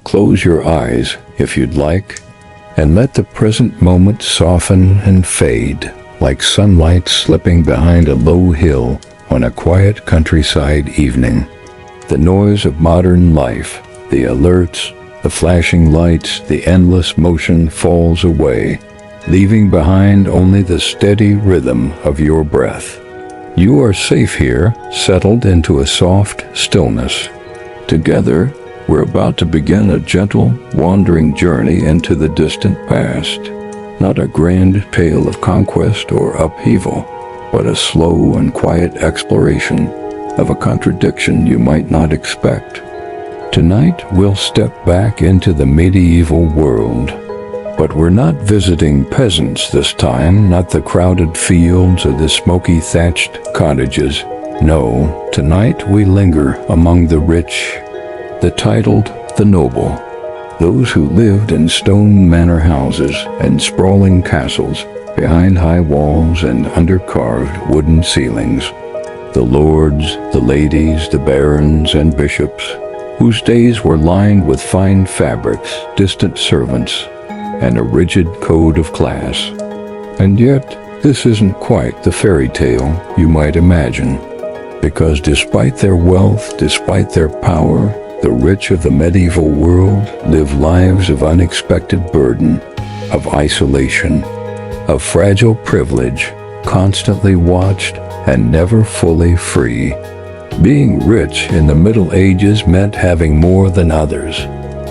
Close your eyes, if you'd like, and let the present moment soften and fade, like sunlight slipping behind a low hill on a quiet countryside evening. The noise of modern life, the alerts, the flashing lights, the endless motion falls away, leaving behind only the steady rhythm of your breath. You are safe here, settled into a soft stillness. Together, we're about to begin a gentle, wandering journey into the distant past. Not a grand tale of conquest or upheaval, but a slow and quiet exploration of a contradiction you might not expect. Tonight, we'll step back into the medieval world. But we're not visiting peasants this time, not the crowded fields or the smoky thatched cottages. No, tonight we linger among the rich, the titled, the noble, those who lived in stone manor houses and sprawling castles behind high walls and under carved wooden ceilings. The lords, the ladies, the barons and bishops, whose days were lined with fine fabrics, distant servants, and a rigid code of class. And yet, this isn't quite the fairy tale you might imagine, because despite their wealth, despite their power, the rich of the medieval world live lives of unexpected burden, of isolation, of fragile privilege, constantly watched and never fully free. Being rich in the Middle Ages meant having more than others.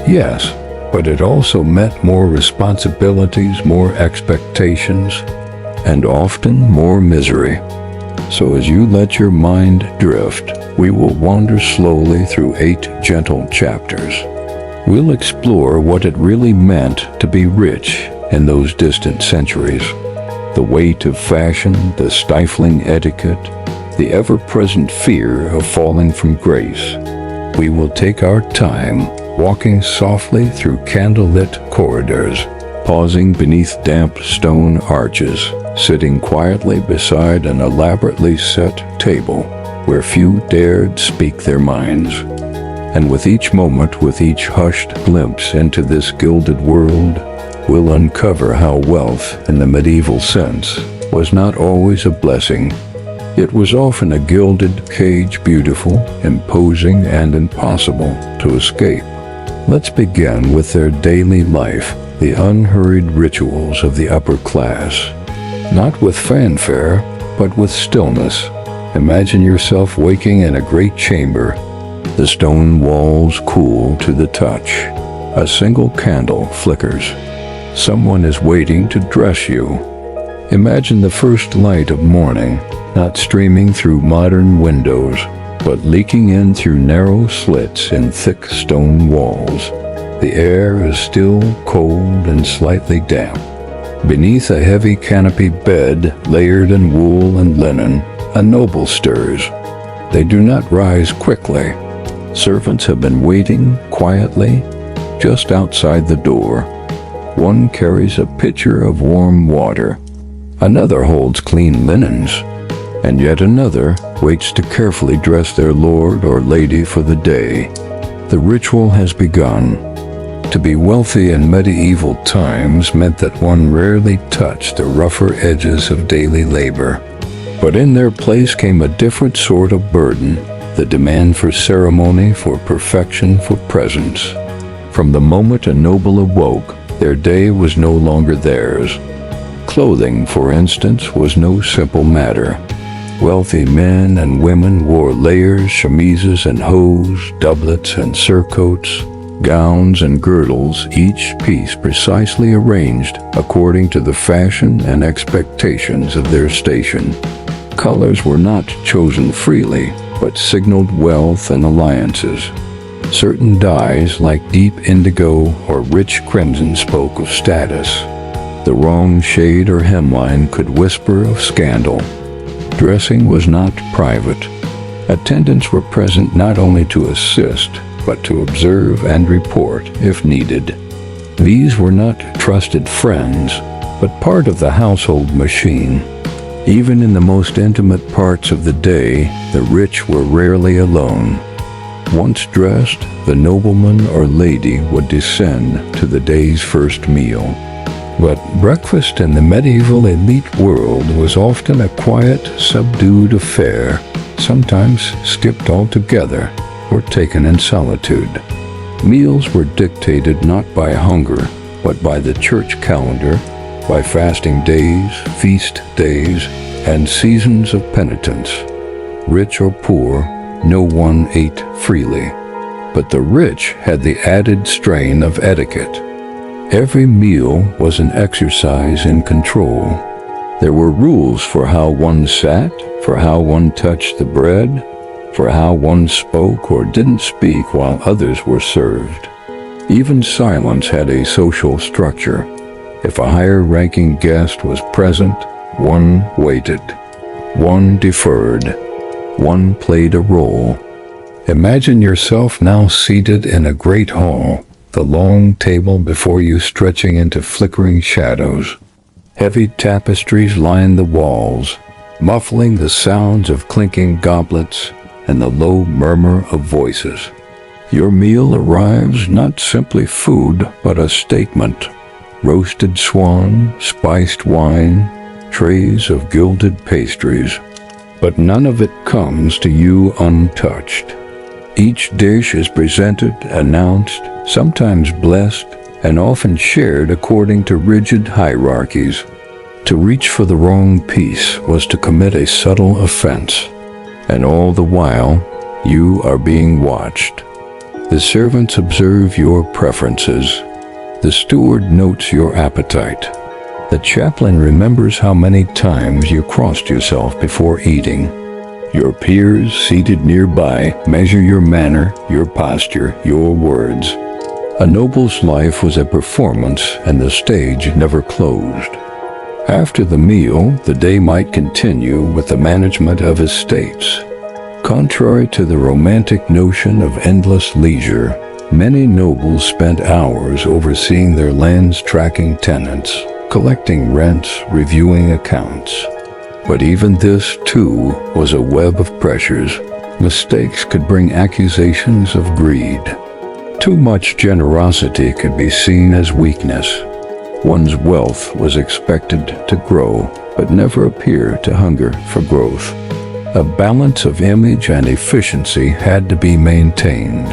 Yes, but it also meant more responsibilities, more expectations, and often more misery. So as you let your mind drift, we will wander slowly through 8 gentle chapters. We'll explore what it really meant to be rich in those distant centuries. The weight of fashion, the stifling etiquette, the ever-present fear of falling from grace. We will take our time, walking softly through candlelit corridors, pausing beneath damp stone arches, sitting quietly beside an elaborately set table where few dared speak their minds. And with each moment, with each hushed glimpse into this gilded world, we'll uncover how wealth, in the medieval sense, was not always a blessing. It was often a gilded cage, beautiful, imposing, and impossible to escape. Let's begin with their daily life, the unhurried rituals of the upper class. Not with fanfare, but with stillness. Imagine yourself waking in a great chamber, the stone walls cool to the touch. A single candle flickers. Someone is waiting to dress you. Imagine the first light of morning, not streaming through modern windows, but leaking in through narrow slits in thick stone walls. The air is still, cold, and slightly damp. Beneath a heavy canopy bed, layered in wool and linen, a noble stirs. They do not rise quickly. Servants have been waiting quietly just outside the door. One carries a pitcher of warm water. Another holds clean linens. And yet another waits to carefully dress their lord or lady for the day. The ritual has begun. To be wealthy in medieval times meant that one rarely touched the rougher edges of daily labor. But in their place came a different sort of burden, the demand for ceremony, for perfection, for presence. From the moment a noble awoke, their day was no longer theirs. Clothing, for instance, was no simple matter. Wealthy men and women wore layers, chemises and hose, doublets and surcoats, gowns and girdles, each piece precisely arranged according to the fashion and expectations of their station. Colors were not chosen freely, but signaled wealth and alliances. Certain dyes, like deep indigo or rich crimson, spoke of status. The wrong shade or hemline could whisper of scandal. Dressing was not private. Attendants were present not only to assist, but to observe and report if needed. These were not trusted friends, but part of the household machine. Even in the most intimate parts of the day, the rich were rarely alone. Once dressed, the nobleman or lady would descend to the day's first meal. But breakfast in the medieval elite world was often a quiet, subdued affair, sometimes skipped altogether or taken in solitude. Meals were dictated not by hunger, but by the church calendar, by fasting days, feast days, and seasons of penitence. Rich or poor, no one ate freely. But the rich had the added strain of etiquette. Every meal was an exercise in control. There were rules for how one sat, for how one touched the bread, for how one spoke or didn't speak while others were served. Even silence had a social structure. If a higher-ranking guest was present, one waited, one deferred, one played a role. Imagine yourself now seated in a great hall, the long table before you stretching into flickering shadows. Heavy tapestries line the walls, muffling the sounds of clinking goblets and the low murmur of voices. Your meal arrives not simply food, but a statement. Roasted swan, spiced wine, trays of gilded pastries. But none of it comes to you untouched. Each dish is presented, announced, sometimes blessed, and often shared according to rigid hierarchies. To reach for the wrong piece was to commit a subtle offense, and all the while, you are being watched. The servants observe your preferences. The steward notes your appetite. The chaplain remembers how many times you crossed yourself before eating. Your peers seated nearby measure your manner, your posture, your words. A noble's life was a performance, and the stage never closed. After the meal, the day might continue with the management of estates. Contrary to the romantic notion of endless leisure, many nobles spent hours overseeing their land's tracking tenants, collecting rents, reviewing accounts. But even this, too, was a web of pressures. Mistakes could bring accusations of greed. Too much generosity could be seen as weakness. One's wealth was expected to grow, but never appear to hunger for growth. A balance of image and efficiency had to be maintained.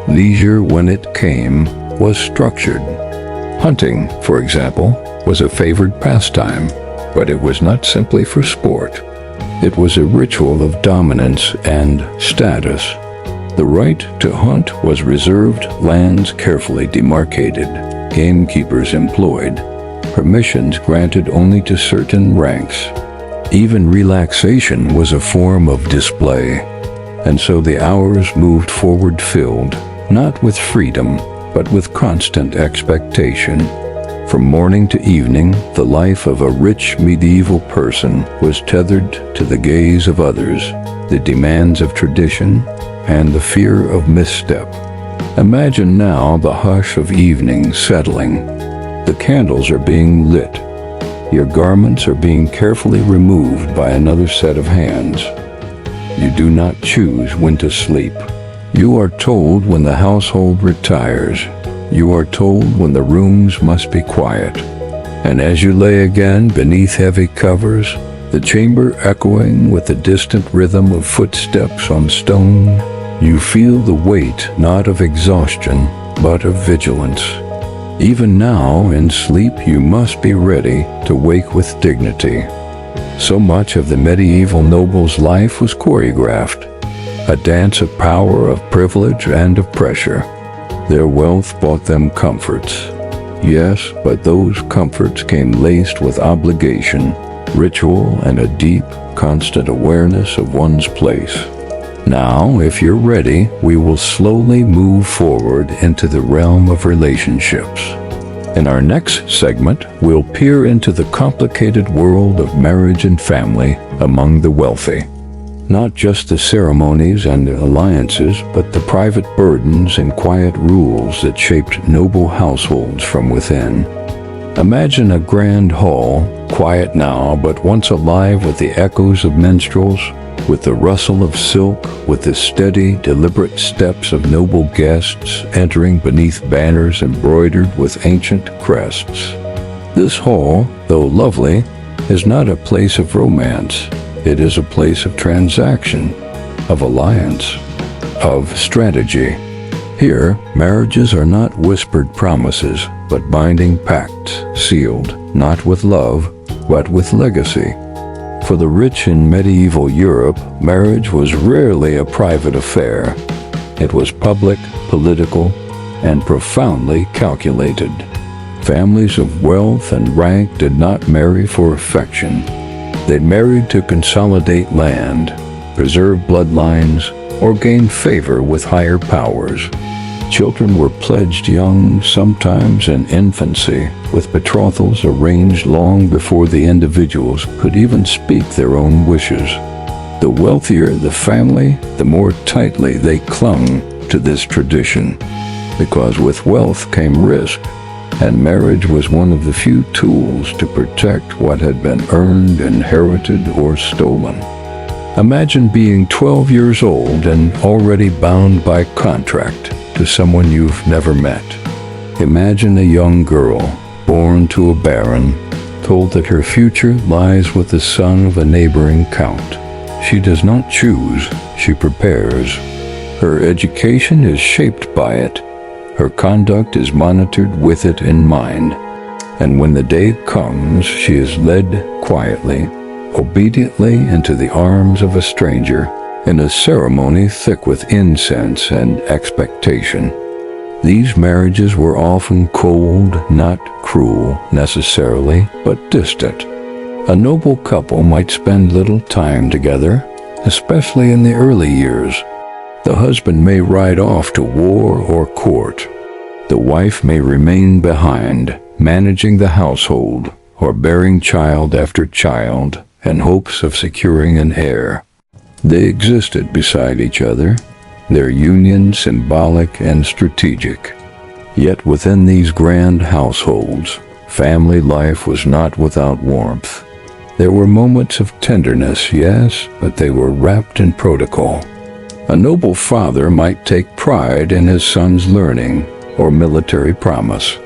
Leisure, when it came, was structured. Hunting, for example, was a favored pastime, but it was not simply for sport. It was a ritual of dominance and status. The right to hunt was reserved, lands carefully demarcated, gamekeepers employed, permissions granted only to certain ranks. Even relaxation was a form of display, and so the hours moved forward filled, not with freedom, but with constant expectation. From morning to evening, the life of a rich medieval person was tethered to the gaze of others, the demands of tradition, and the fear of misstep. Imagine now the hush of evening settling. The candles are being lit. Your garments are being carefully removed by another set of hands. You do not choose when to sleep. You are told when the household retires. You are told when the rooms must be quiet. And as you lay again beneath heavy covers, the chamber echoing with the distant rhythm of footsteps on stone, you feel the weight not of exhaustion, but of vigilance. Even now, in sleep, you must be ready to wake with dignity. So much of the medieval noble's life was choreographed, a dance of power, of privilege, and of pressure. Their wealth bought them comforts. Yes, but those comforts came laced with obligation, ritual, and a deep, constant awareness of one's place. Now, if you're ready, we will slowly move forward into the realm of relationships. In our next segment, we'll peer into the complicated world of marriage and family among the wealthy. Not just the ceremonies and alliances, but the private burdens and quiet rules that shaped noble households from within. Imagine a grand hall, quiet now, but once alive with the echoes of minstrels, with the rustle of silk, with the steady, deliberate steps of noble guests entering beneath banners embroidered with ancient crests. This hall, though lovely, is not a place of romance. It is a place of transaction, of alliance, of strategy. Here, marriages are not whispered promises, but binding pacts, sealed not with love, but with legacy. For the rich in medieval Europe, marriage was rarely a private affair. It was public, political, and profoundly calculated. Families of wealth and rank did not marry for affection. They married to consolidate land, preserve bloodlines, or gain favor with higher powers. Children were pledged young, sometimes in infancy, with betrothals arranged long before the individuals could even speak their own wishes. The wealthier the family, the more tightly they clung to this tradition, because with wealth came risk, and marriage was one of the few tools to protect what had been earned, inherited, or stolen. Imagine being 12 years old and already bound by contract to someone you've never met. Imagine a young girl, born to a baron, told that her future lies with the son of a neighboring count. She does not choose, she prepares. Her education is shaped by it. Her conduct is monitored with it in mind. And when the day comes, she is led quietly, obediently into the arms of a stranger, in a ceremony thick with incense and expectation. These marriages were often cold, not cruel necessarily, but distant. A noble couple might spend little time together, especially in the early years. The husband may ride off to war or court. The wife may remain behind, managing the household, or bearing child after child in hopes of securing an heir. They existed beside each other, their union symbolic and strategic. Yet within these grand households, family life was not without warmth. There were moments of tenderness, yes, but they were wrapped in protocol. A noble father might take pride in his son's learning or military promise.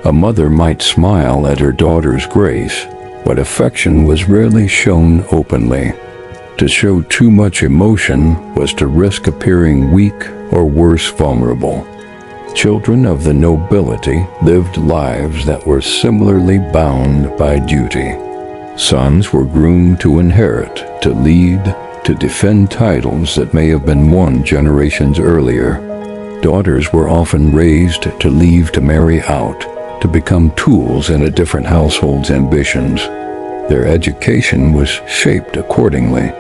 A mother might smile at her daughter's grace, but affection was rarely shown openly. To show too much emotion was to risk appearing weak or worse, vulnerable. Children of the nobility lived lives that were similarly bound by duty. Sons were groomed to inherit, to lead, to defend titles that may have been won generations earlier. Daughters were often raised to leave to marry out, to become tools in a different household's ambitions. Their education was shaped accordingly.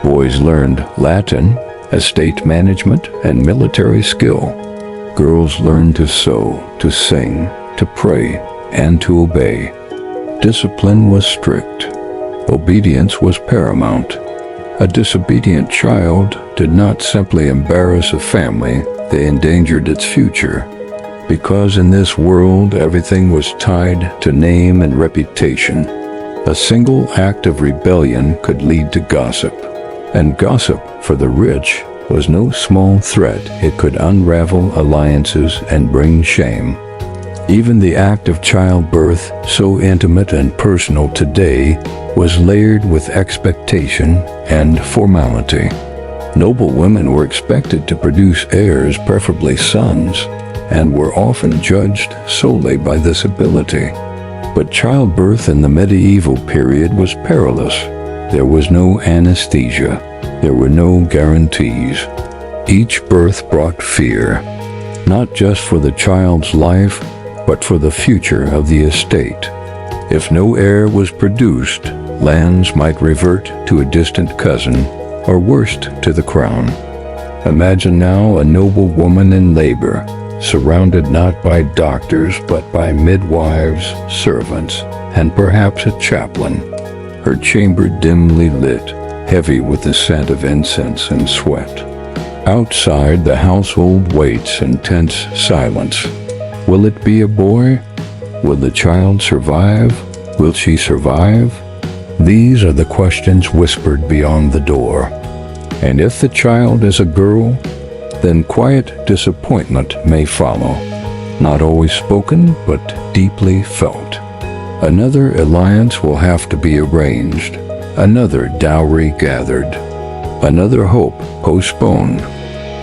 Boys learned Latin, estate management, and military skill. Girls learned to sew, to sing, to pray, and to obey. Discipline was strict. Obedience was paramount. A disobedient child did not simply embarrass a family, they endangered its future. Because in this world everything was tied to name and reputation, a single act of rebellion could lead to gossip. And gossip, for the rich, was no small threat. It could unravel alliances and bring shame. Even the act of childbirth, so intimate and personal today, was layered with expectation and formality. Noble women were expected to produce heirs, preferably sons, and were often judged solely by this ability. But childbirth in the medieval period was perilous. There was no anesthesia. There were no guarantees. Each birth brought fear, not just for the child's life, but for the future of the estate. If no heir was produced, lands might revert to a distant cousin, or worst, to the crown. Imagine now a noble woman in labor, surrounded not by doctors, but by midwives, servants, and perhaps a chaplain. Her chamber dimly lit, heavy with the scent of incense and sweat. Outside, the household waits in tense silence. Will it be a boy? Will the child survive? Will she survive? These are the questions whispered beyond the door. And if the child is a girl, then quiet disappointment may follow, not always spoken, but deeply felt. Another alliance will have to be arranged, another dowry gathered, another hope postponed.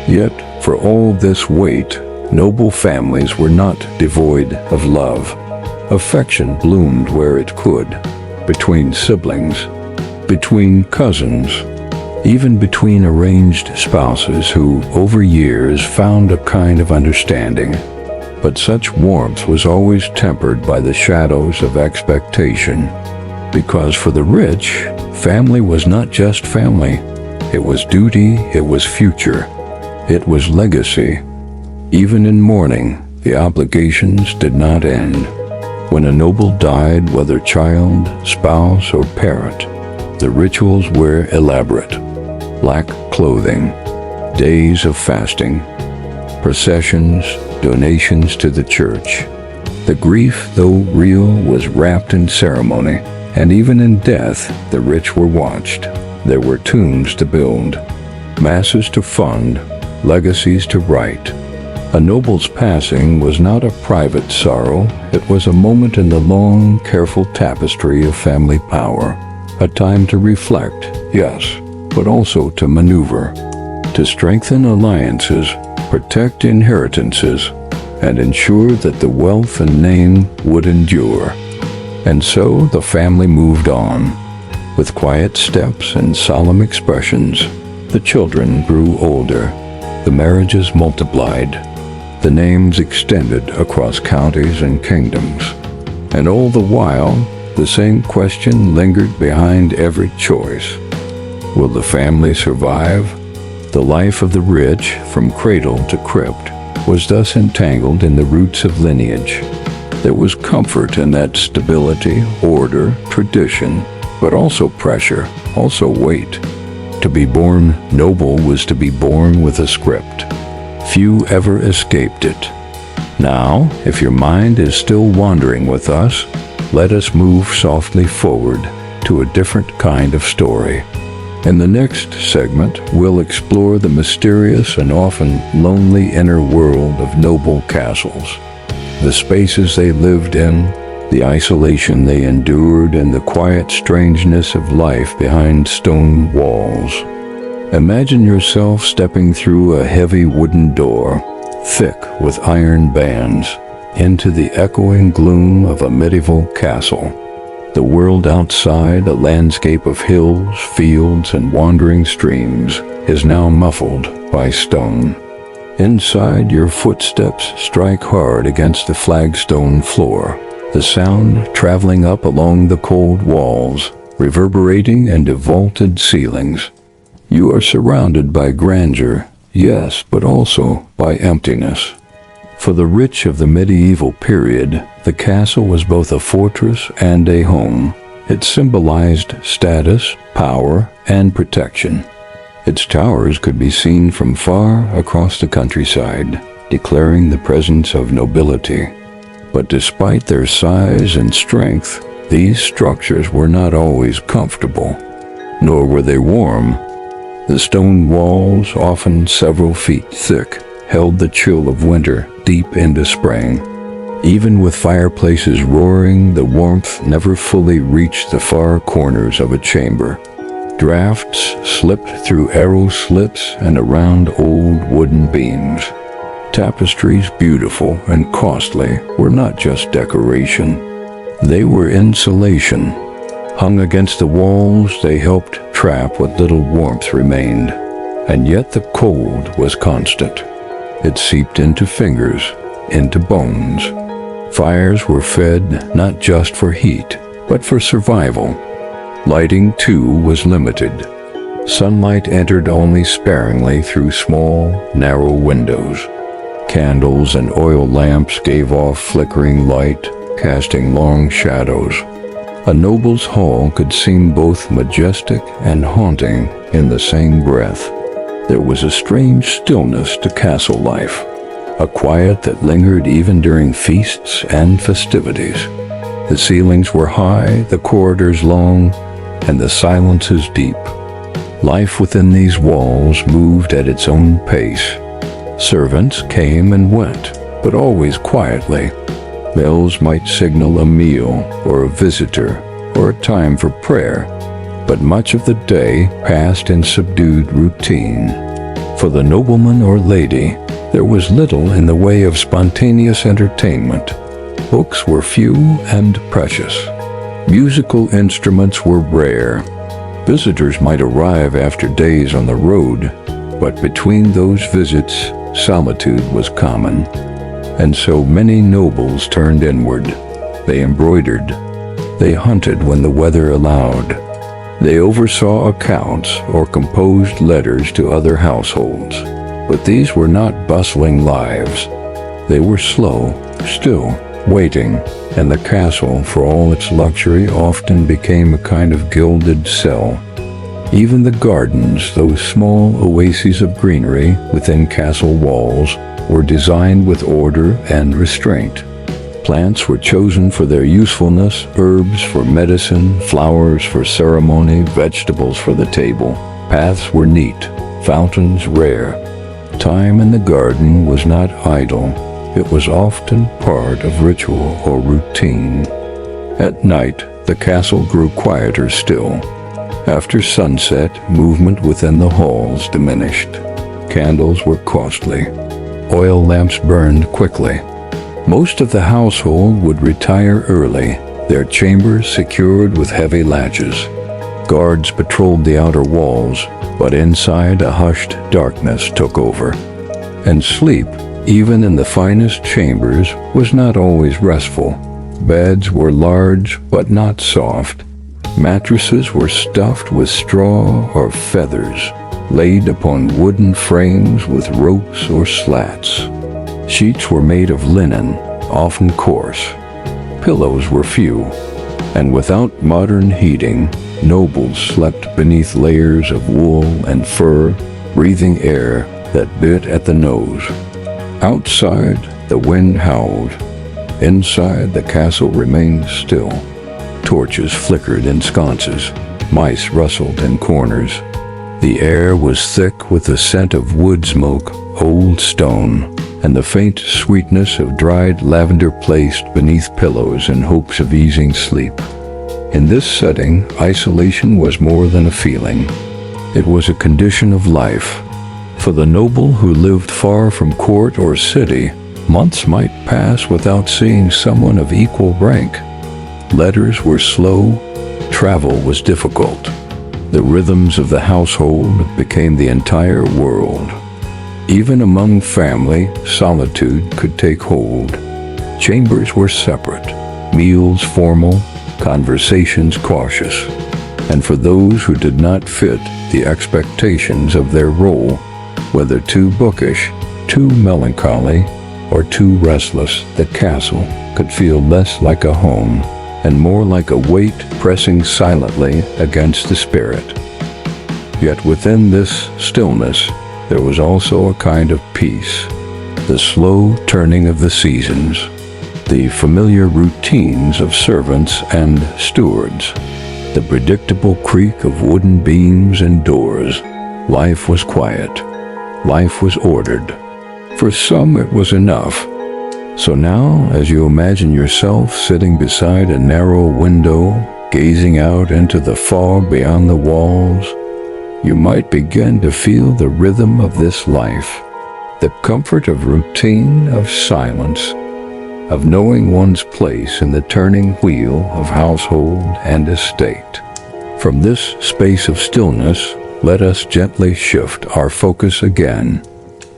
Yet, for all this weight, noble families were not devoid of love. Affection bloomed where it could, between siblings, between cousins, even between arranged spouses who, over years, found a kind of understanding. But such warmth was always tempered by the shadows of expectation, because for the rich, family was not just family. It was duty, it was future, it was legacy. Even in mourning, the obligations did not end. When a noble died, whether child, spouse, or parent, the rituals were elaborate. Black clothing, days of fasting, processions, donations to the church. The grief, though real, was wrapped in ceremony, and even in death, the rich were watched. There were tombs to build, masses to fund, legacies to write. A noble's passing was not a private sorrow, it was a moment in the long, careful tapestry of family power. A time to reflect, yes, but also to maneuver, to strengthen alliances, protect inheritances, and ensure that the wealth and name would endure. And so the family moved on. With quiet steps and solemn expressions, the children grew older, the marriages multiplied, the names extended across counties and kingdoms. And all the while, the same question lingered behind every choice. Will the family survive? The life of the rich, from cradle to crypt, was thus entangled in the roots of lineage. There was comfort in that stability, order, tradition, but also pressure, also weight. To be born noble was to be born with a script. Few ever escaped it. Now, if your mind is still wandering with us, let us move softly forward to a different kind of story. In the next segment, we'll explore the mysterious and often lonely inner world of noble castles, the spaces they lived in, the isolation they endured, and the quiet strangeness of life behind stone walls. Imagine yourself stepping through a heavy wooden door, thick with iron bands, into the echoing gloom of a medieval castle. The world outside, a landscape of hills, fields, and wandering streams, is now muffled by stone. Inside, your footsteps strike hard against the flagstone floor, the sound traveling up along the cold walls, reverberating into vaulted ceilings. You are surrounded by grandeur, yes, but also by emptiness. For the rich of the medieval period, the castle was both a fortress and a home. It symbolized status, power, and protection. Its towers could be seen from far across the countryside, declaring the presence of nobility. But despite their size and strength, these structures were not always comfortable, nor were they warm. The stone walls, often several feet thick, held the chill of winter deep into spring. Even with fireplaces roaring, the warmth never fully reached the far corners of a chamber. Drafts slipped through arrow slits and around old wooden beams. Tapestries, beautiful and costly, were not just decoration. They were insulation. Hung against the walls, they helped trap what little warmth remained. And yet the cold was constant. It seeped into fingers, into bones. Fires were fed not just for heat, but for survival. Lighting, too, was limited. Sunlight entered only sparingly through small, narrow windows. Candles and oil lamps gave off flickering light, casting long shadows. A noble's hall could seem both majestic and haunting in the same breath. There was a strange stillness to castle life, a quiet that lingered even during feasts and festivities. The ceilings were high, the corridors long, and the silences deep. Life within these walls moved at its own pace. Servants came and went, but always quietly. Bells might signal a meal or a visitor or a time for prayer, but much of the day passed in subdued routine. For the nobleman or lady, there was little in the way of spontaneous entertainment. Books were few and precious. Musical instruments were rare. Visitors might arrive after days on the road, but between those visits, solitude was common. And so many nobles turned inward. They embroidered. They hunted when the weather allowed. They oversaw accounts or composed letters to other households. But these were not bustling lives. They were slow, still, waiting, and the castle, for all its luxury, often became a kind of gilded cell. Even the gardens, those small oases of greenery within castle walls, were designed with order and restraint. Plants were chosen for their usefulness, herbs for medicine, flowers for ceremony, vegetables for the table. Paths were neat, fountains rare. Time in the garden was not idle. It was often part of ritual or routine. At night, the castle grew quieter still. After sunset, movement within the halls diminished. Candles were costly. Oil lamps burned quickly. Most of the household would retire early, their chambers secured with heavy latches. Guards patrolled the outer walls, but inside a hushed darkness took over. And sleep, even in the finest chambers, was not always restful. Beds were large but not soft. Mattresses were stuffed with straw or feathers, laid upon wooden frames with ropes or slats. Sheets were made of linen, often coarse. Pillows were few, and without modern heating, nobles slept beneath layers of wool and fur, breathing air that bit at the nose. Outside, the wind howled. Inside, the castle remained still. Torches flickered in sconces. Mice rustled in corners. The air was thick with the scent of wood smoke, old stone, and the faint sweetness of dried lavender placed beneath pillows in hopes of easing sleep. In this setting, isolation was more than a feeling. It was a condition of life. For the noble who lived far from court or city, months might pass without seeing someone of equal rank. Letters were slow, travel was difficult. The rhythms of the household became the entire world. Even among family, solitude could take hold. Chambers were separate, meals formal, conversations cautious. And for those who did not fit the expectations of their role, whether too bookish, too melancholy, or too restless, the castle could feel less like a home and more like a weight pressing silently against the spirit. Yet within this stillness, there was also a kind of peace, the slow turning of the seasons, the familiar routines of servants and stewards, the predictable creak of wooden beams and doors. Life was quiet. Life was ordered. For some, it was enough. So now, as you imagine yourself sitting beside a narrow window, gazing out into the fog beyond the walls, you might begin to feel the rhythm of this life, the comfort of routine, of silence, of knowing one's place in the turning wheel of household and estate. From this space of stillness, let us gently shift our focus again,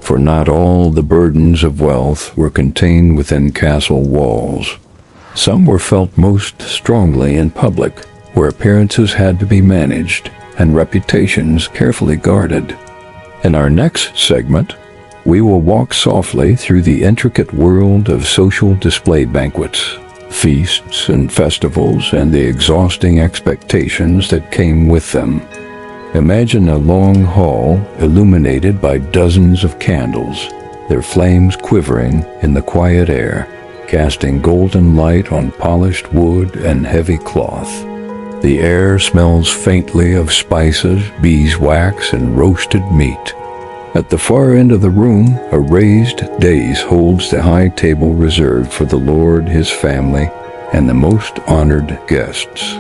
for not all the burdens of wealth were contained within castle walls. Some were felt most strongly in public, where appearances had to be managed and reputations carefully guarded. In our next segment, we will walk softly through the intricate world of social display banquets, feasts and festivals, and the exhausting expectations that came with them. Imagine a long hall illuminated by dozens of candles, their flames quivering in the quiet air, casting golden light on polished wood and heavy cloth. The air smells faintly of spices, beeswax, and roasted meat. At the far end of the room, a raised dais holds the high table reserved for the lord, his family, and the most honored guests.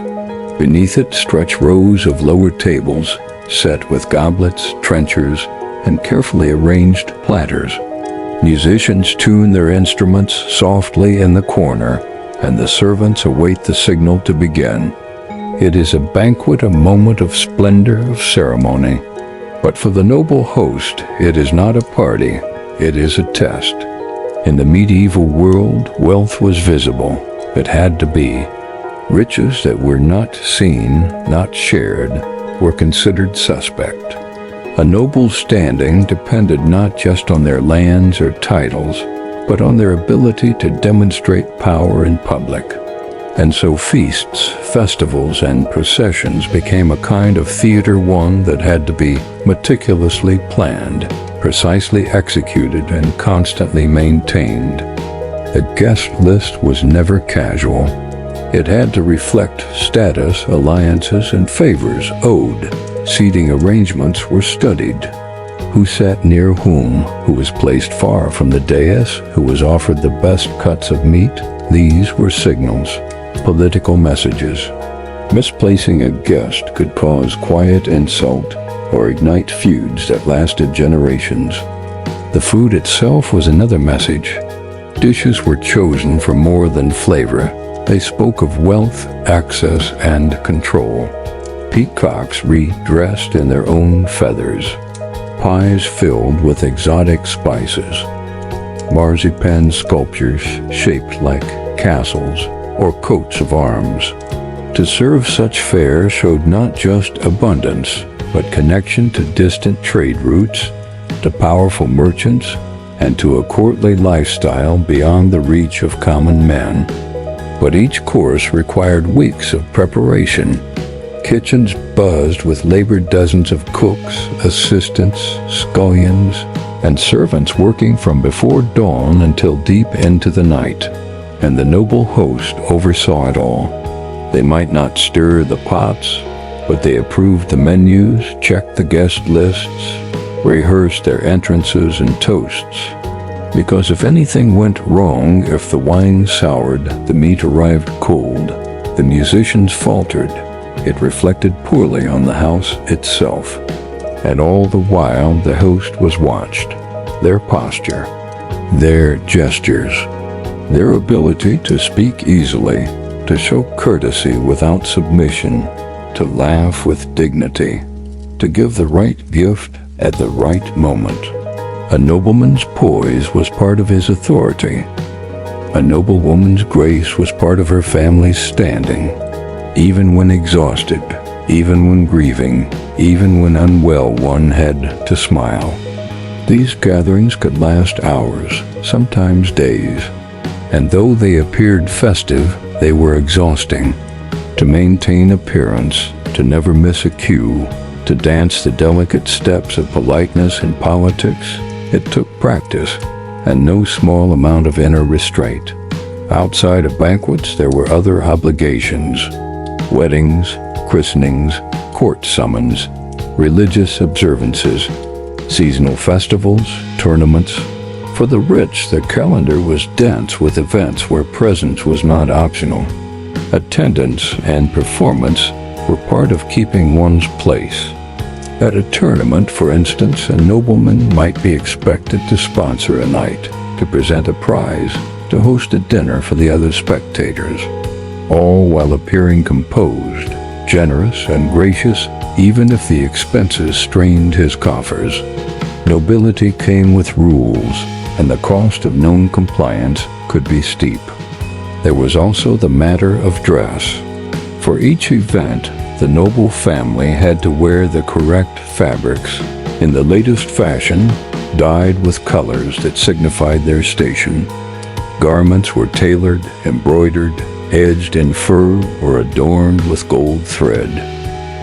Beneath it stretch rows of lower tables, set with goblets, trenchers, and carefully arranged platters. Musicians tune their instruments softly in the corner, and the servants await the signal to begin. It is a banquet, a moment of splendor, of ceremony. But for the noble host, it is not a party, it is a test. In the medieval world, wealth was visible. It had to be. Riches that were not seen, not shared, were considered suspect. A noble's standing depended not just on their lands or titles, but on their ability to demonstrate power in public. And so feasts, festivals, and processions became a kind of theater, one that had to be meticulously planned, precisely executed, and constantly maintained. The guest list was never casual. It had to reflect status, alliances, and favors owed. Seating arrangements were studied. Who sat near whom, who was placed far from the dais, who was offered the best cuts of meat. These were signals. Political messages. Misplacing a guest could cause quiet insult or ignite feuds that lasted generations. The food itself was another message. Dishes were chosen for more than flavor. They spoke of wealth, access, and control. Peacocks redressed in their own feathers. Pies filled with exotic spices. Marzipan sculptures shaped like castles or coats of arms. To serve such fare showed not just abundance, but connection to distant trade routes, to powerful merchants, and to a courtly lifestyle beyond the reach of common men. But each course required weeks of preparation. Kitchens buzzed with labored dozens of cooks, assistants, scullions, and servants working from before dawn until deep into the night. And the noble host oversaw it all. They might not stir the pots, but they approved the menus, checked the guest lists, rehearsed their entrances and toasts. Because if anything went wrong, if the wine soured, the meat arrived cold, the musicians faltered, it reflected poorly on the house itself. And all the while the host was watched. Their posture, their gestures, their ability to speak easily, to show courtesy without submission, to laugh with dignity, to give the right gift at the right moment. A nobleman's poise was part of his authority. A noblewoman's grace was part of her family's standing. Even when exhausted, even when grieving, even when unwell, one had to smile. These gatherings could last hours, sometimes days. And though they appeared festive, they were exhausting. To maintain appearance, to never miss a cue, to dance the delicate steps of politeness in politics, it took practice and no small amount of inner restraint. Outside of banquets, there were other obligations. Weddings, christenings, court summons, religious observances, seasonal festivals, tournaments. For the rich, the calendar was dense with events where presence was not optional. Attendance and performance were part of keeping one's place. At a tournament, for instance, a nobleman might be expected to sponsor a night, to present a prize, to host a dinner for the other spectators, all while appearing composed, generous, and gracious, even if the expenses strained his coffers. Nobility came with rules, and the cost of non-compliance could be steep. There was also the matter of dress. For each event, the noble family had to wear the correct fabrics, in the latest fashion, dyed with colors that signified their station. Garments were tailored, embroidered, edged in fur, or adorned with gold thread.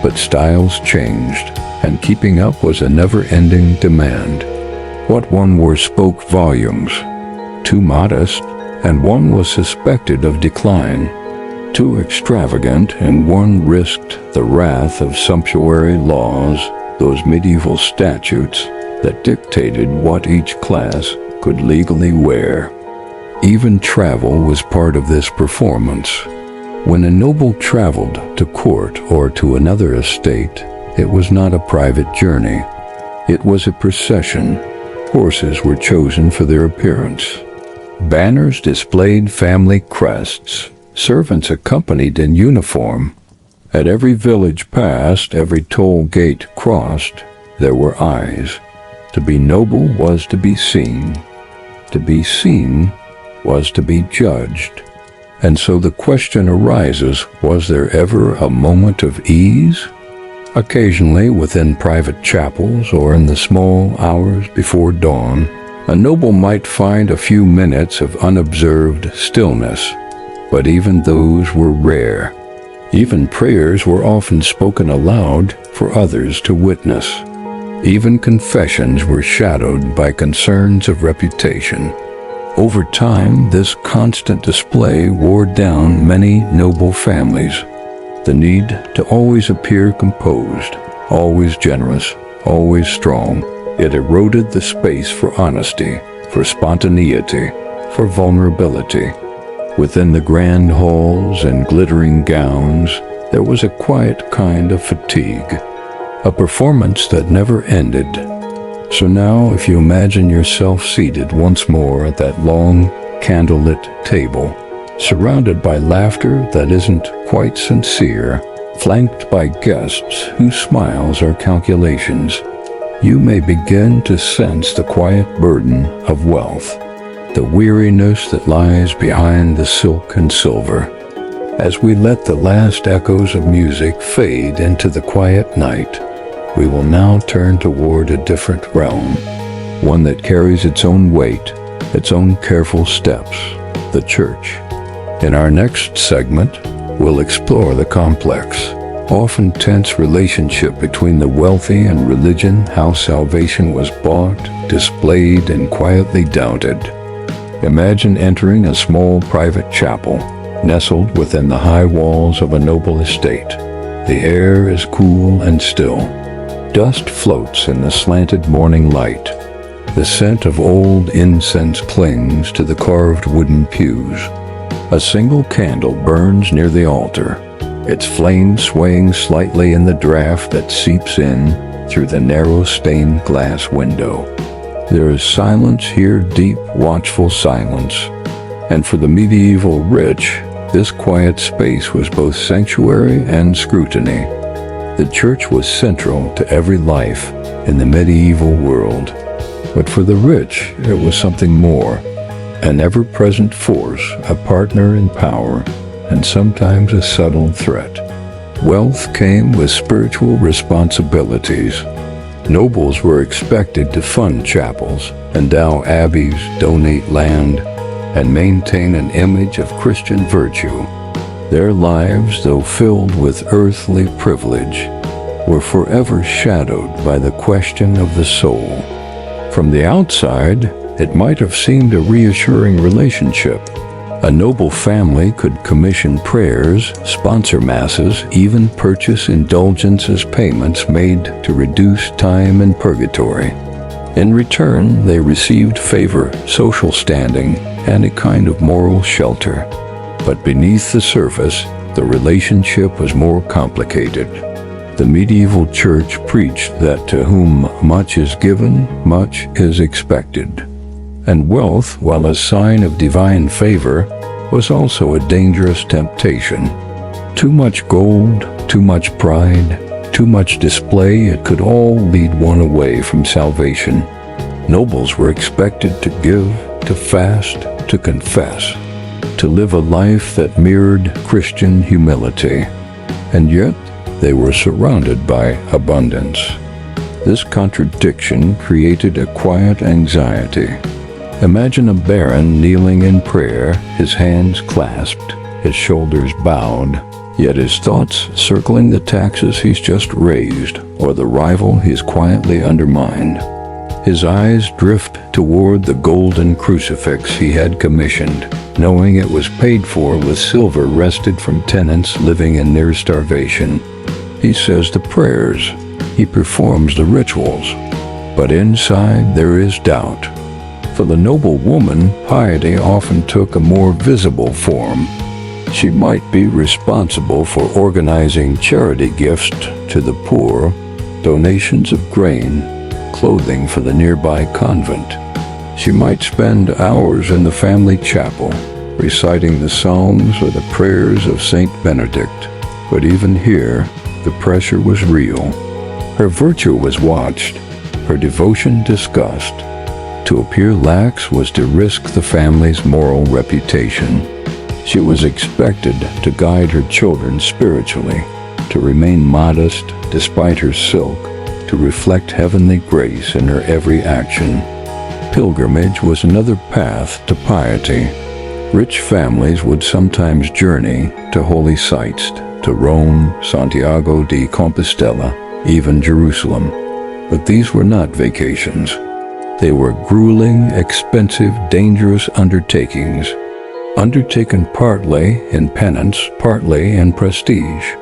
But styles changed, and keeping up was a never-ending demand. What one wore spoke volumes. Too modest, and one was suspected of decline. too extravagant, and one risked the wrath of sumptuary laws, those medieval statutes that dictated what each class could legally wear. Even travel was part of this performance. When a noble traveled to court or to another estate, it was not a private journey. It was a procession. Horses were chosen for their appearance. Banners displayed family crests. Servants accompanied in uniform. At every village passed, every toll gate crossed, there were eyes. To be noble was to be seen. To be seen was to be judged. And so the question arises, was there ever a moment of ease? Occasionally, within private chapels or in the small hours before dawn, a noble might find a few minutes of unobserved stillness. But even those were rare. Even prayers were often spoken aloud for others to witness. Even confessions were shadowed by concerns of reputation. Over time, this constant display wore down many noble families. The need to always appear composed, always generous, always strong, it eroded the space for honesty, for spontaneity, for vulnerability. Within the grand halls and glittering gowns, there was a quiet kind of fatigue, a performance that never ended. So now, if you imagine yourself seated once more at that long, candlelit table, surrounded by laughter that isn't quite sincere, flanked by guests whose smiles are calculations, you may begin to sense the quiet burden of wealth, the weariness that lies behind the silk and silver. As we let the last echoes of music fade into the quiet night, we will now turn toward a different realm, one that carries its own weight, its own careful steps, the church. In our next segment, we'll explore the complex, often tense relationship between the wealthy and religion, how salvation was bought, displayed, and quietly doubted. Imagine entering a small private chapel, nestled within the high walls of a noble estate. The air is cool and still. Dust floats in the slanted morning light. The scent of old incense clings to the carved wooden pews. A single candle burns near the altar, its flame swaying slightly in the draft that seeps in through the narrow stained glass window. There is silence here, deep, watchful silence. And for the medieval rich, this quiet space was both sanctuary and scrutiny. The church was central to every life in the medieval world. But for the rich, it was something more, an ever-present force, a partner in power, and sometimes a subtle threat. Wealth came with spiritual responsibilities. Nobles were expected to fund chapels, endow abbeys, donate land, and maintain an image of Christian virtue. Their lives, though filled with earthly privilege, were forever shadowed by the question of the soul. From the outside, it might have seemed a reassuring relationship. A noble family could commission prayers, sponsor masses, even purchase indulgences payments made to reduce time in purgatory. In return, they received favor, social standing, and a kind of moral shelter. But beneath the surface, the relationship was more complicated. The medieval church preached that to whom much is given, much is expected. And wealth, while a sign of divine favor, was also a dangerous temptation. Too much gold, too much pride, too much display, it could all lead one away from salvation. Nobles were expected to give, to fast, to confess, to live a life that mirrored Christian humility. And yet, they were surrounded by abundance. This contradiction created a quiet anxiety. Imagine a baron kneeling in prayer, his hands clasped, his shoulders bowed, yet his thoughts circling the taxes he's just raised or the rival he's quietly undermined. His eyes drift toward the golden crucifix he had commissioned, knowing it was paid for with silver wrested from tenants living in near starvation. He says the prayers. He performs the rituals. But inside there is doubt. For the noble woman, piety often took a more visible form. She might be responsible for organizing charity gifts to the poor, donations of grain, clothing for the nearby convent. She might spend hours in the family chapel, reciting the Psalms or the prayers of Saint Benedict. But even here, the pressure was real. Her virtue was watched, her devotion discussed. To appear lax was to risk the family's moral reputation. She was expected to guide her children spiritually, to remain modest despite her silk, to reflect heavenly grace in her every action. Pilgrimage was another path to piety. Rich families would sometimes journey to holy sites, to Rome, Santiago de Compostela, even Jerusalem. But these were not vacations. They were grueling, expensive, dangerous undertakings, undertaken partly in penance, partly in prestige.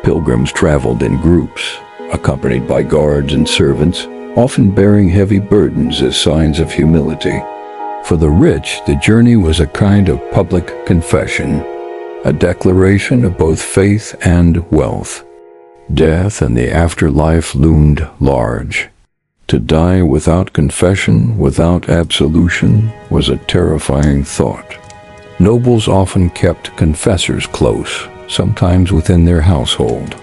Pilgrims traveled in groups, accompanied by guards and servants, often bearing heavy burdens as signs of humility. For the rich, the journey was a kind of public confession, a declaration of both faith and wealth. Death and the afterlife loomed large. To die without confession, without absolution, was a terrifying thought. Nobles often kept confessors close, sometimes within their household.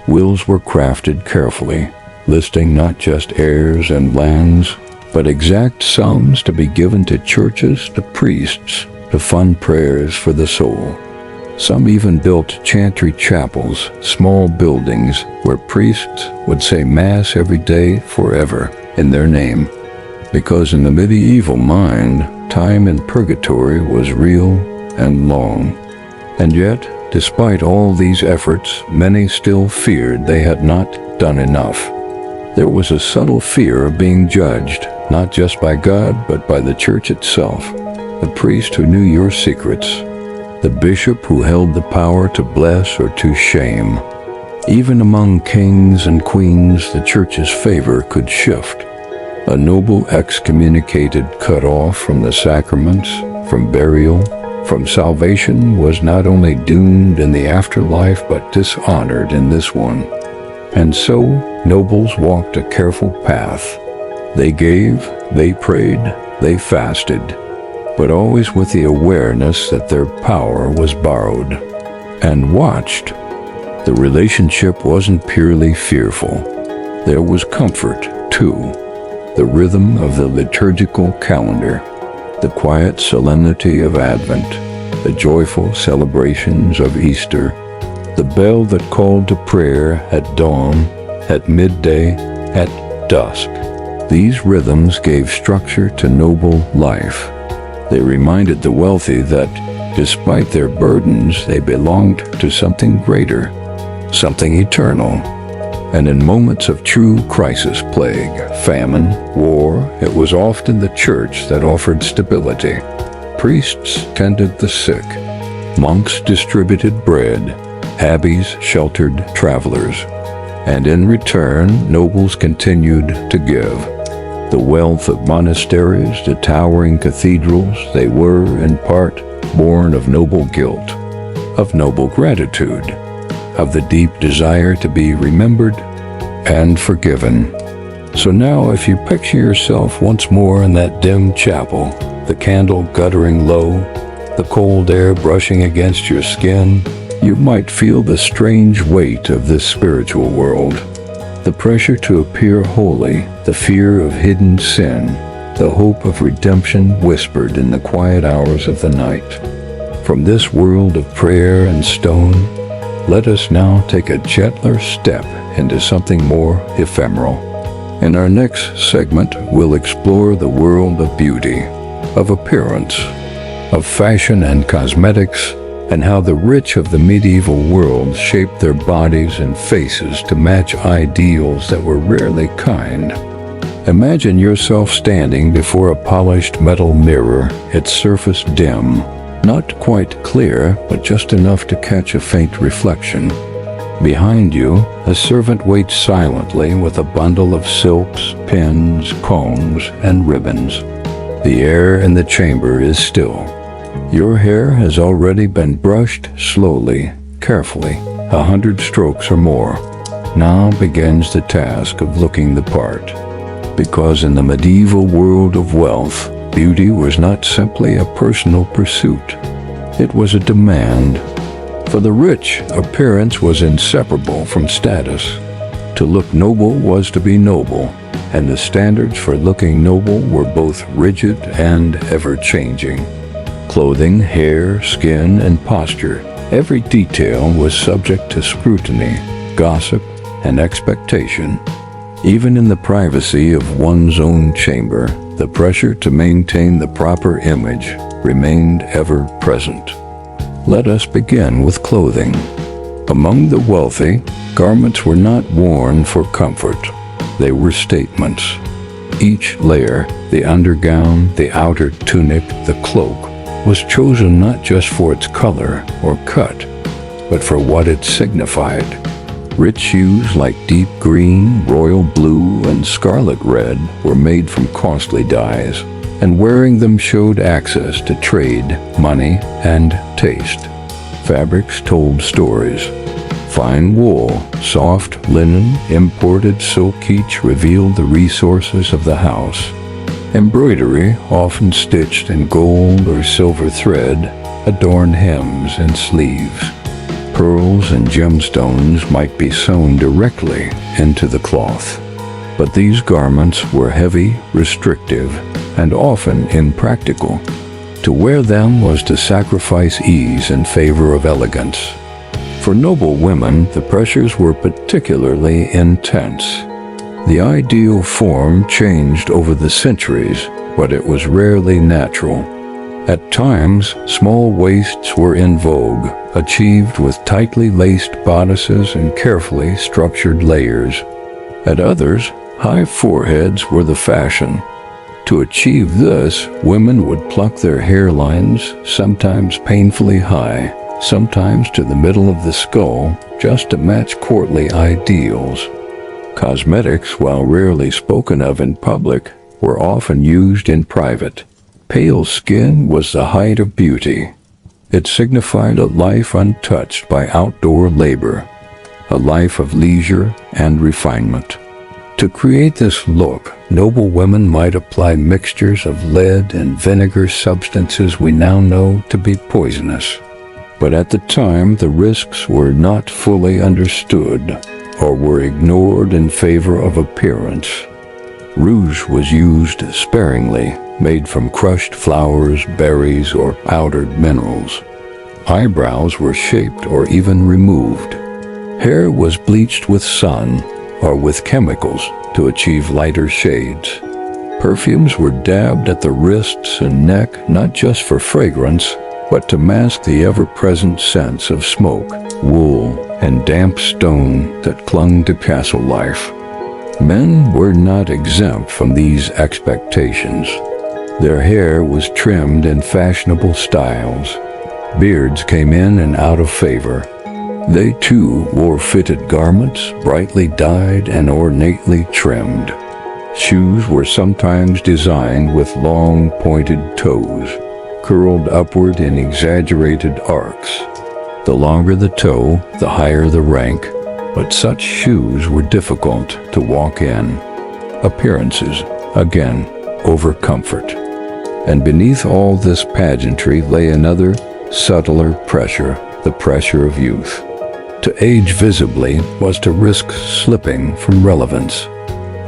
Wills were crafted carefully, listing not just heirs and lands, but exact sums to be given to churches, to priests, to fund prayers for the soul. Some even built chantry chapels, small buildings where priests would say Mass every day forever in their name. Because in the medieval mind, time in purgatory was real and long. And yet, despite all these efforts, many still feared they had not done enough. There was a subtle fear of being judged, not just by God, but by the church itself, the priest who knew your secrets, the bishop who held the power to bless or to shame. Even among kings and queens, the church's favor could shift. A noble excommunicated, cut off from the sacraments, from burial, from salvation, was not only doomed in the afterlife, but dishonored in this one. And so, nobles walked a careful path. They gave, they prayed, they fasted, but always with the awareness that their power was borrowed. And watched. The relationship wasn't purely fearful. There was comfort, too. The rhythm of the liturgical calendar, the quiet solemnity of Advent, the joyful celebrations of Easter, the bell that called to prayer at dawn, at midday, at dusk. These rhythms gave structure to noble life. They reminded the wealthy that, despite their burdens, they belonged to something greater, something eternal. And in moments of true crisis, plague, famine, war, it was often the church that offered stability. Priests tended the sick. Monks distributed bread. Abbeys sheltered travelers. And in return, nobles continued to give. The wealth of monasteries, the towering cathedrals, they were, in part, born of noble guilt, of noble gratitude, of the deep desire to be remembered and forgiven. So now, if you picture yourself once more in that dim chapel, the candle guttering low, the cold air brushing against your skin, you might feel the strange weight of this spiritual world. The pressure to appear holy, the fear of hidden sin, the hope of redemption whispered in the quiet hours of the night. From this world of prayer and stone, let us now take a gentler step into something more ephemeral. In our next segment, we'll explore the world of beauty, of appearance, of fashion and cosmetics, and how the rich of the medieval world shaped their bodies and faces to match ideals that were rarely kind. Imagine yourself standing before a polished metal mirror, its surface dim, not quite clear, but just enough to catch a faint reflection. Behind you, a servant waits silently with a bundle of silks, pins, combs, and ribbons. The air in the chamber is still. Your hair has already been brushed slowly, carefully, 100 strokes or more. Now begins the task of looking the part. Because in the medieval world of wealth, beauty was not simply a personal pursuit. It was a demand. For the rich, appearance was inseparable from status. To look noble was to be noble, and the standards for looking noble were both rigid and ever-changing. Clothing, hair, skin, and posture, every detail was subject to scrutiny, gossip, and expectation. Even in the privacy of one's own chamber, the pressure to maintain the proper image remained ever present. Let us begin with clothing. Among the wealthy, garments were not worn for comfort. They were statements. Each layer, the undergown, the outer tunic, the cloak, was chosen not just for its color or cut, but for what it signified. Rich hues like deep green, royal blue, and scarlet red were made from costly dyes, and wearing them showed access to trade, money, and taste. Fabrics told stories. Fine wool, soft linen, imported silk each revealed the resources of the house. Embroidery, often stitched in gold or silver thread, adorned hems and sleeves. Pearls and gemstones might be sewn directly into the cloth. But these garments were heavy, restrictive, and often impractical. To wear them was to sacrifice ease in favor of elegance. For noble women, the pressures were particularly intense. The ideal form changed over the centuries, but it was rarely natural. At times, small waists were in vogue, achieved with tightly laced bodices and carefully structured layers. At others, high foreheads were the fashion. To achieve this, women would pluck their hairlines, sometimes painfully high, sometimes to the middle of the skull, just to match courtly ideals. Cosmetics, while rarely spoken of in public, were often used in private. Pale skin was the height of beauty. It signified a life untouched by outdoor labor, a life of leisure and refinement. To create this look, noble women might apply mixtures of lead and vinegar, substances we now know to be poisonous. But at the time, the risks were not fully understood or were ignored in favor of appearance. Rouge was used sparingly, made from crushed flowers, berries, or powdered minerals. Eyebrows were shaped or even removed. Hair was bleached with sun or with chemicals to achieve lighter shades. Perfumes were dabbed at the wrists and neck, not just for fragrance, but to mask the ever-present sense of smoke, wool, and damp stone that clung to castle life. Men were not exempt from these expectations. Their hair was trimmed in fashionable styles. Beards came in and out of favor. They too wore fitted garments, brightly dyed and ornately trimmed. Shoes were sometimes designed with long pointed toes, curled upward in exaggerated arcs. The longer the toe, the higher the rank, but such shoes were difficult to walk in. Appearances, again, over comfort. And beneath all this pageantry lay another, subtler pressure, the pressure of youth. To age visibly was to risk slipping from relevance.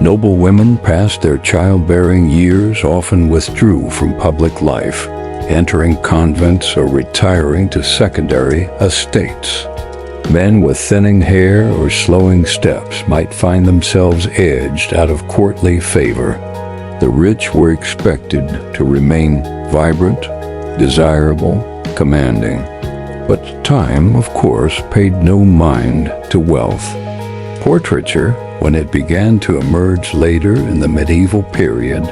Noble women past their childbearing years often withdrew from public life, entering convents or retiring to secondary estates. Men with thinning hair or slowing steps might find themselves edged out of courtly favor. The rich were expected to remain vibrant, desirable, commanding. But time, of course, paid no mind to wealth. Portraiture, when it began to emerge later in the medieval period,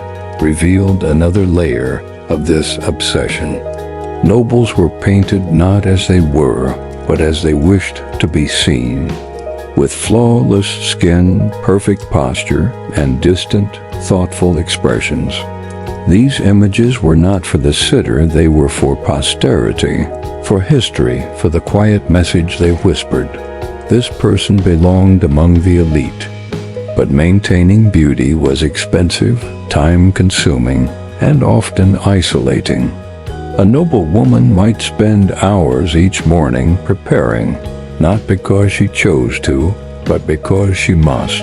revealed another layer of this obsession. Nobles were painted not as they were, but as they wished to be seen, with flawless skin, perfect posture, and distant, thoughtful expressions. These images were not for the sitter, they were for posterity, for history, for the quiet message they whispered. This person belonged among the elite. But maintaining beauty was expensive, time-consuming, and often isolating. A noble woman might spend hours each morning preparing, not because she chose to, but because she must.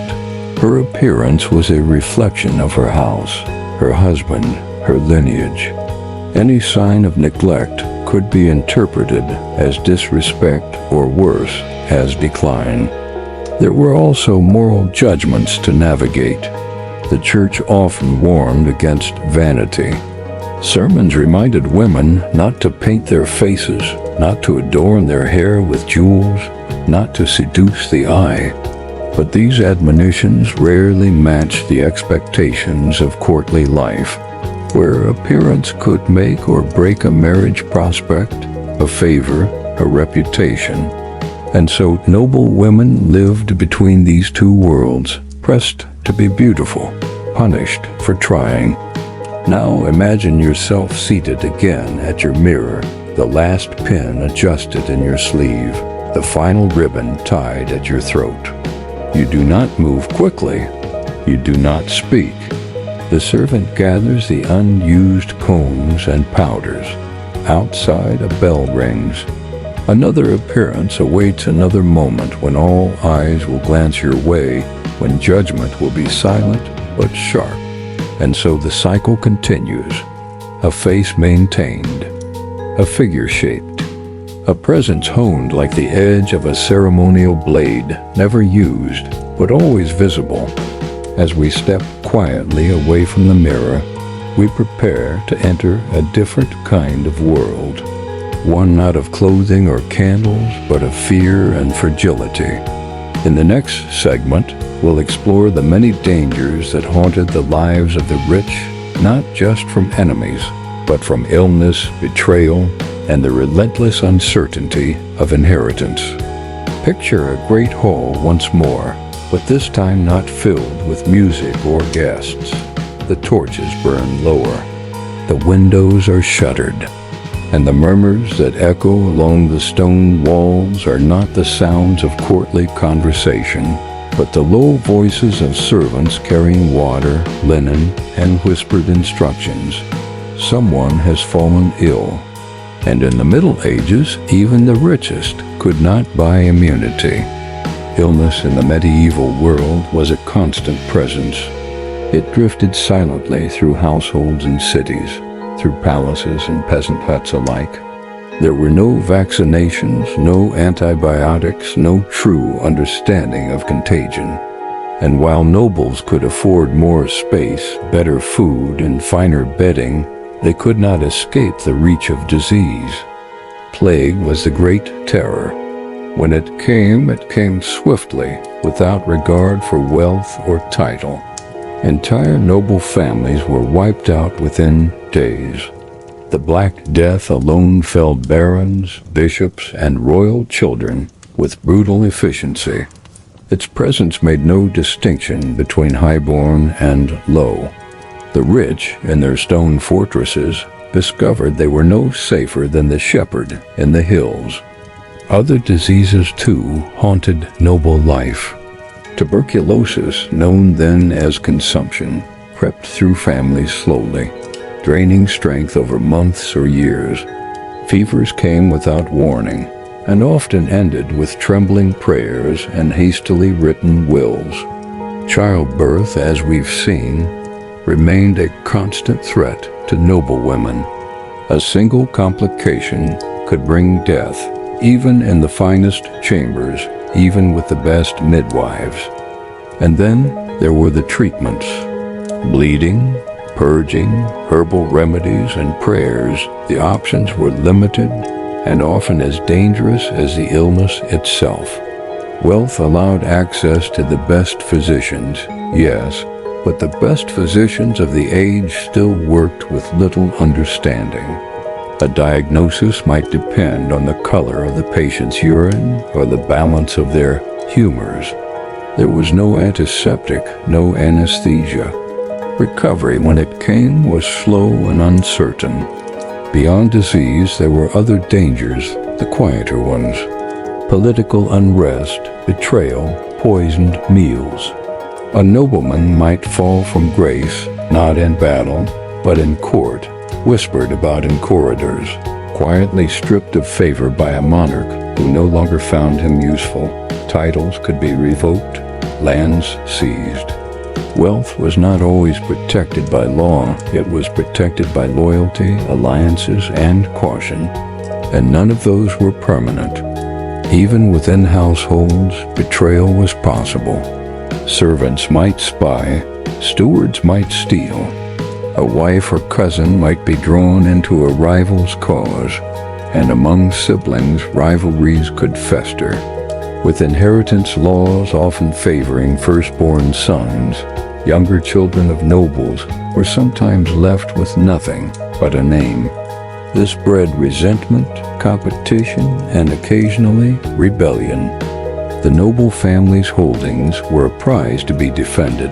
Her appearance was a reflection of her house, her husband, her lineage. Any sign of neglect could be interpreted as disrespect or worse, as decline. There were also moral judgments to navigate. The church often warned against vanity. Sermons reminded women not to paint their faces, not to adorn their hair with jewels, not to seduce the eye. But these admonitions rarely matched the expectations of courtly life, where appearance could make or break a marriage prospect, a favor, a reputation. And so noble women lived between these two worlds, pressed to be beautiful, punished for trying. Now imagine yourself seated again at your mirror, the last pin adjusted in your sleeve, the final ribbon tied at your throat. You do not move quickly. You do not speak. The servant gathers the unused combs and powders. Outside, a bell rings. Another appearance awaits another moment when all eyes will glance your way, when judgment will be silent but sharp. And so the cycle continues. A face maintained, a figure shaped, a presence honed like the edge of a ceremonial blade, never used, but always visible. As we step quietly away from the mirror, we prepare to enter a different kind of world. One not of clothing or candles, but of fear and fragility. In the next segment, we'll explore the many dangers that haunted the lives of the rich, not just from enemies, but from illness, betrayal, and the relentless uncertainty of inheritance. Picture a great hall once more, but this time not filled with music or guests. The torches burn lower. The windows are shuttered. And the murmurs that echo along the stone walls are not the sounds of courtly conversation, but the low voices of servants carrying water, linen, and whispered instructions. Someone has fallen ill. And in the Middle Ages, even the richest could not buy immunity. Illness in the medieval world was a constant presence. It drifted silently through households and cities, through palaces and peasant huts alike. There were no vaccinations, no antibiotics, no true understanding of contagion. And while nobles could afford more space, better food, and finer bedding, they could not escape the reach of disease. Plague was the great terror. When it came swiftly, without regard for wealth or title. Entire noble families were wiped out within days. The Black Death alone felled barons, bishops, and royal children with brutal efficiency. Its presence made no distinction between highborn and low. The rich, in their stone fortresses, discovered they were no safer than the shepherd in the hills. Other diseases, too, haunted noble life. Tuberculosis, known then as consumption, crept through families slowly, draining strength over months or years. Fevers came without warning, and often ended with trembling prayers and hastily written wills. Childbirth, as we've seen, remained a constant threat to noble women. A single complication could bring death, even in the finest chambers, even with the best midwives. And then there were the treatments. Bleeding, purging, herbal remedies, and prayers. The options were limited and often as dangerous as the illness itself. Wealth allowed access to the best physicians, yes, but the best physicians of the age still worked with little understanding. A diagnosis might depend on the color of the patient's urine or the balance of their humors. There was no antiseptic, no anesthesia. Recovery, when it came, was slow and uncertain. Beyond disease, there were other dangers, the quieter ones. Political unrest, betrayal, poisoned meals. A nobleman might fall from grace, not in battle, but in court, whispered about in corridors, quietly stripped of favor by a monarch who no longer found him useful. Titles could be revoked, lands seized. Wealth was not always protected by law. It was protected by loyalty, alliances, and caution. And none of those were permanent. Even within households, betrayal was possible. Servants might spy, stewards might steal. A wife or cousin might be drawn into a rival's cause, and among siblings, rivalries could fester, with inheritance laws often favoring firstborn sons. Younger children of nobles were sometimes left with nothing but a name. This bred resentment, competition, and occasionally rebellion. The noble family's holdings were a prize to be defended,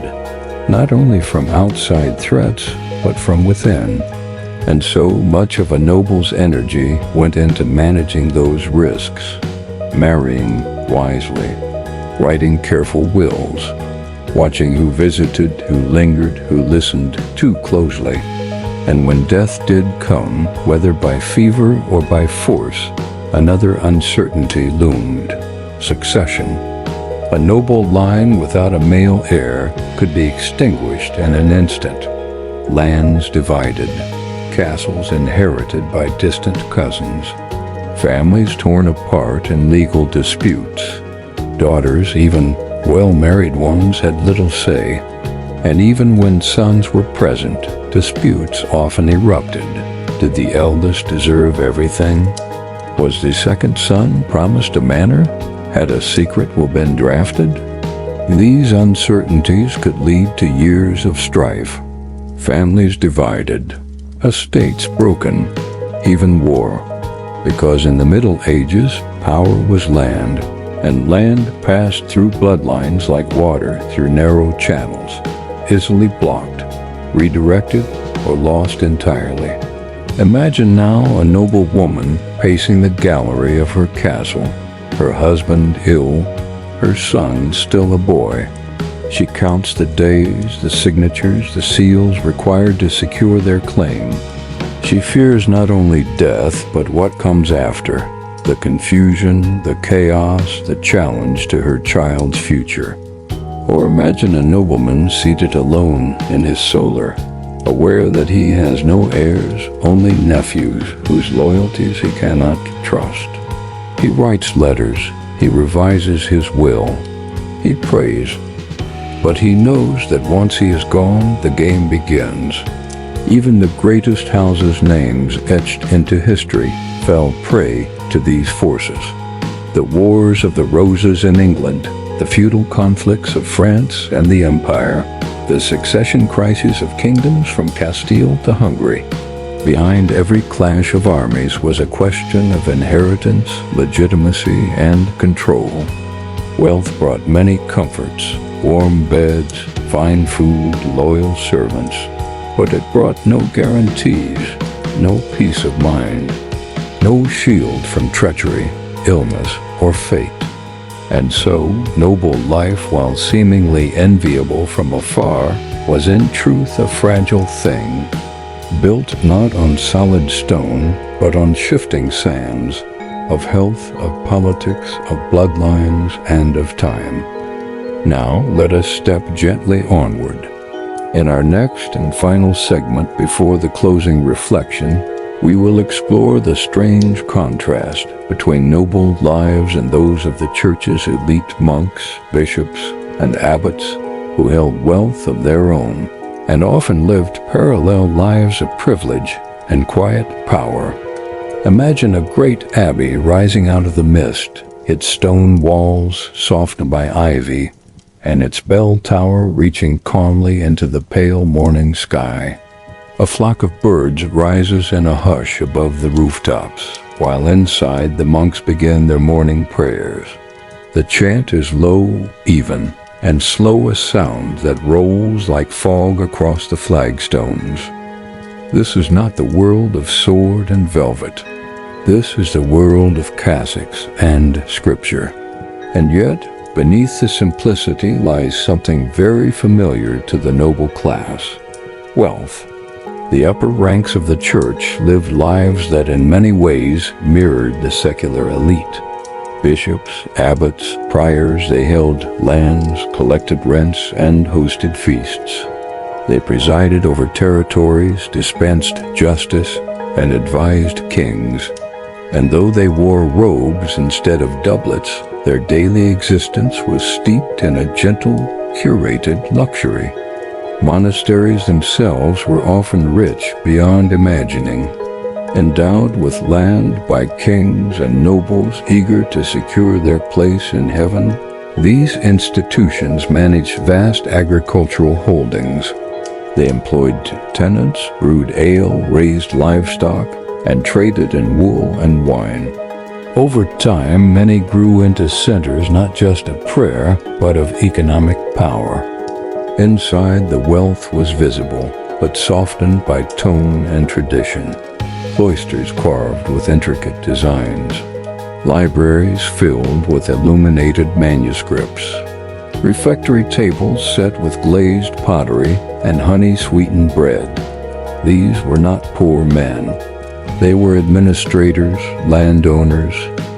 not only from outside threats, but from within. And so much of a noble's energy went into managing those risks, marrying wisely, writing careful wills, watching who visited, who lingered, who listened too closely. And when death did come, whether by fever or by force, another uncertainty loomed: succession. A noble line without a male heir could be extinguished in an instant. Lands divided, castles inherited by distant cousins, families torn apart in legal disputes. Daughters, even well-married ones, had little say, and even when sons were present, disputes often erupted. Did the eldest deserve everything? Was the second son promised a manor? Had a secret will been drafted? These uncertainties could lead to years of strife, families divided, estates broken, even war. Because in the Middle Ages, power was land, and land passed through bloodlines like water through narrow channels, easily blocked, redirected, or lost entirely. Imagine now a noble woman pacing the gallery of her castle, her husband ill, her son still a boy. She counts the days, the signatures, the seals required to secure their claim. She fears not only death, but what comes after, the confusion, the chaos, the challenge to her child's future. Or imagine a nobleman seated alone in his solar, aware that he has no heirs, only nephews whose loyalties he cannot trust. He writes letters, he revises his will, he prays, but he knows that once he is gone, the game begins. Even the greatest houses' names etched into history fell prey to these forces. The wars of the Roses in England, the feudal conflicts of France and the Empire, the succession crises of kingdoms from Castile to Hungary. Behind every clash of armies was a question of inheritance, legitimacy, and control. Wealth brought many comforts: warm beds, fine food, loyal servants. But it brought no guarantees, no peace of mind, no shield from treachery, illness, or fate. And so, noble life, while seemingly enviable from afar, was in truth a fragile thing, built not on solid stone, but on shifting sands, of health, of politics, of bloodlines, and of time. Now, let us step gently onward. In our next and final segment before the closing reflection, we will explore the strange contrast between noble lives and those of the Church's elite monks, bishops, and abbots who held wealth of their own and often lived parallel lives of privilege and quiet power. Imagine a great abbey rising out of the mist, its stone walls softened by ivy, and its bell tower reaching calmly into the pale morning sky. A flock of birds rises in a hush above the rooftops, while inside the monks begin their morning prayers. The chant is low, even, and slow as sound that rolls like fog across the flagstones. This is not the world of sword and velvet. This is the world of cassocks and scripture. And yet, beneath the simplicity lies something very familiar to the noble class: wealth. The upper ranks of the church lived lives that in many ways mirrored the secular elite. Bishops, abbots, priors, they held lands, collected rents, and hosted feasts. They presided over territories, dispensed justice, and advised kings. And though they wore robes instead of doublets, their daily existence was steeped in a gentle, curated luxury. Monasteries themselves were often rich beyond imagining, endowed with land by kings and nobles eager to secure their place in heaven. These institutions managed vast agricultural holdings. They employed tenants, brewed ale, raised livestock, and traded in wool and wine. Over time, many grew into centers not just of prayer, but of economic power. Inside, the wealth was visible, but softened by tone and tradition. Cloisters carved with intricate designs. Libraries filled with illuminated manuscripts. Refectory tables set with glazed pottery and honey-sweetened bread. These were not poor men. They were administrators, landowners,